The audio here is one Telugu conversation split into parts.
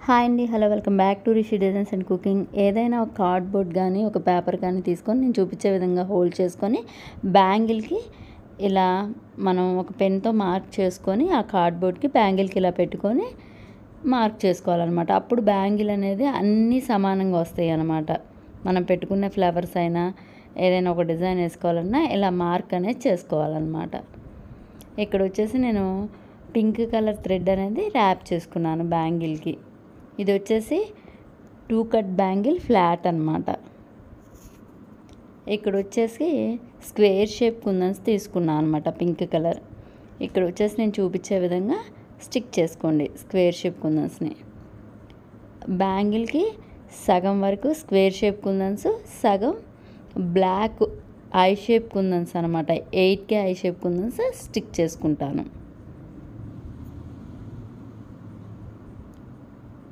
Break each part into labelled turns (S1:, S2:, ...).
S1: హాయ్ అండి, hello, welcome back to Rishi designs and cooking. ఏదైనా ఒక కార్డ్బోర్డ్ కానీ ఒక పేపర్ కానీ తీసుకొని నేను చూపించే విధంగా హోల్డ్ చేసుకొని బ్యాంగిల్కి ఇలా మనం ఒక పెన్తో మార్క్ చేసుకొని ఆ కార్డ్బోర్డ్కి బ్యాంగిల్కి ఇలా పెట్టుకొని మార్క్ చేసుకోవాలన్నమాట. అప్పుడు బ్యాంగిల్ అనేది అన్నీ సమానంగా వస్తాయి అన్నమాట. మనం పెట్టుకునే ఫ్లవర్స్ అయినా ఏదైనా ఒక డిజైన్ వేసుకోవాలన్నా ఇలా మార్క్ అనేది చేసుకోవాలన్నమాట. ఇక్కడ వచ్చేసి నేను పింక్ కలర్ థ్రెడ్ అనేది ర్యాప్ చేసుకున్నాను బ్యాంగిల్కి. ఇది వచ్చేసి 2 కట్ బ్యాంగిల్ ఫ్లాట్ అన్నమాట. ఇక్కడ వచ్చేసి స్క్వేర్ షేప్ కుందన్స్ తీసుకున్నాను అనమాట పింక్ కలర్. ఇక్కడ వచ్చేసి నేను చూపించే విధంగా స్టిక్ చేసుకోండి స్క్వేర్ షేప్ కుందన్స్ని. బ్యాంగిల్కి సగం వరకు స్క్వేర్ షేప్ కుందన్స్, సగం బ్లాక్ ఐ షేప్ కుందన్స్ అనమాట. 8K I shape kundans stick చేసుకుంటాను.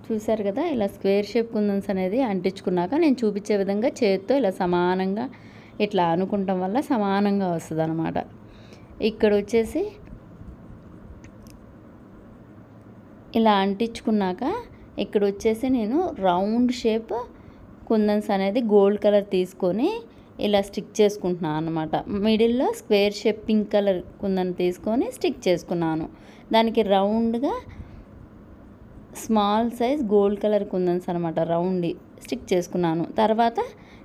S1: చూసారు కదా, ఇలా స్క్వేర్ షేప్ కుందన్స్ అనేది అంటించుకున్నాక నేను చూపించే విధంగా చేతితో ఇలా సమానంగా ఇట్లా అనుకుంటాం వల్ల సమానంగా వస్తుంది అనమాట. ఇక్కడ వచ్చేసి ఇలా అంటించుకున్నాక ఇక్కడ వచ్చేసి నేను రౌండ్ షేప్ కుందన్స్ అనేది గోల్డ్ కలర్ తీసుకొని ఇలా స్టిక్ చేసుకుంటున్నాను అనమాట. మిడిల్లో square shape pink colour kundan తీసుకొని స్టిక్ చేసుకున్నాను. దానికి రౌండ్గా small size gold colour kundans అనమాట రౌండ్ స్టిక్ చేసుకున్నాను. తర్వాత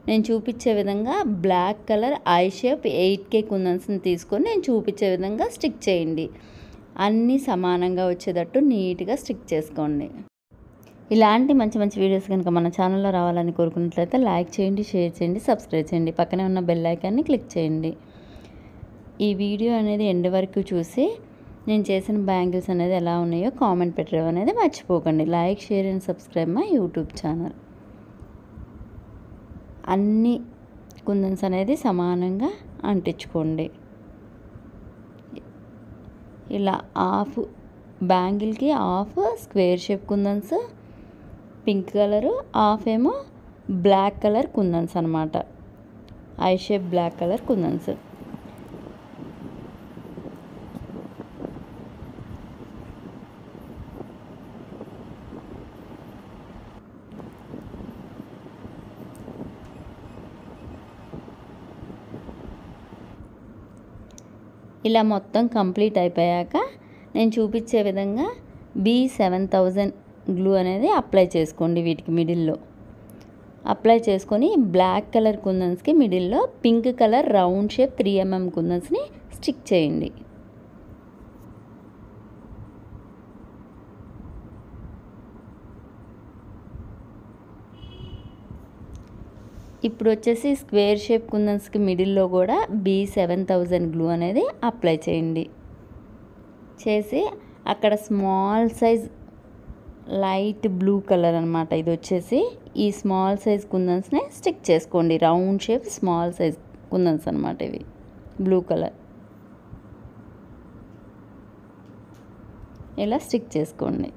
S1: నేను చూపించే విధంగా black colour eye shape 8K కుందన్స్ని తీసుకొని నేను చూపించే విధంగా స్టిక్ చేయండి. అన్నీ సమానంగా వచ్చేటట్టు నీట్గా స్టిక్ చేసుకోండి. ఇలాంటి మంచి మంచి వీడియోస్ కనుక మన ఛానల్లో రావాలని కోరుకున్నట్లయితే లైక్ చేయండి, షేర్ చేయండి, సబ్స్క్రైబ్ చేయండి, పక్కనే ఉన్న బెల్ ఐకాన్ని క్లిక్ చేయండి. ఈ వీడియో అనేది ఎండ్ వరకు చూసి నేను చేసిన బ్యాంగిల్స్ అనేది ఎలా ఉన్నాయో కామెంట్ పెట్టడం అనేది మర్చిపోకండి. Like, share and subscribe my YouTube channel. అన్ని కుందన్స్ అనేది సమానంగా అంటించుకోండి. ఇలా హాఫ్ బ్యాంగిల్కి హాఫ్ స్క్వేర్ షేప్ కుందన్స్ పింక్ కలరు, హాఫ్ ఏమో బ్లాక్ కలర్ కుందన్స్ అనమాట. ఐ షేప్ బ్లాక్ కలర్ కుందన్స్. ఇలా మొత్తం కంప్లీట్ అయిపోయాక నేను చూపించే విధంగా B7000 గ్లూ అనేది అప్లై చేసుకోండి. వీటికి మిడిల్లో అప్లై చేసుకొని బ్లాక్ కలర్ కుందన్స్కి మిడిల్లో pink colour round shape 3mm కుందన్స్ని స్టిక్ చేయండి. ఇప్పుడు వచ్చేసి స్క్వేర్ షేప్ కుందన్స్కి మిడిల్లో కూడా B7000 గ్లూ అనేది అప్లై చేయండి. చేసి అక్కడ small size light blue colour అనమాట. ఇది వచ్చేసి ఈ స్మాల్ సైజ్ కుందన్స్ని స్టిక్ చేసుకోండి. రౌండ్ షేప్ స్మాల్ సైజ్ కుందన్స్ అనమాట ఇవి బ్లూ కలర్. ఇలా స్టిక్ చేసుకోండి.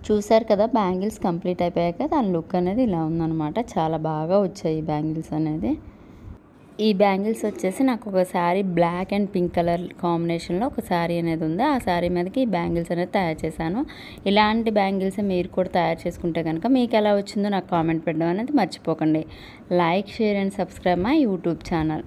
S1: చూసారు కదా, బ్యాంగిల్స్ కంప్లీట్ అయిపోయాక దాని లుక్ అనేది ఇలా ఉందన్నమాట. చాలా బాగా వచ్చాయి ఈ బ్యాంగిల్స్ అనేది. ఈ బ్యాంగిల్స్ వచ్చేసి నాకు ఒక sari black and pink colour కాంబినేషన్లో ఒక శారీ అనేది ఉంది. ఆ శారీ మీదకి ఈ బ్యాంగిల్స్ అనేది తయారు చేశాను. ఇలాంటి బ్యాంగిల్స్ మీరు కూడా తయారు చేసుకుంటే కనుక మీకు ఎలా వచ్చిందో నాకు కామెంట్ పెట్టడం అనేది మర్చిపోకండి. Like, share and subscribe my YouTube channel.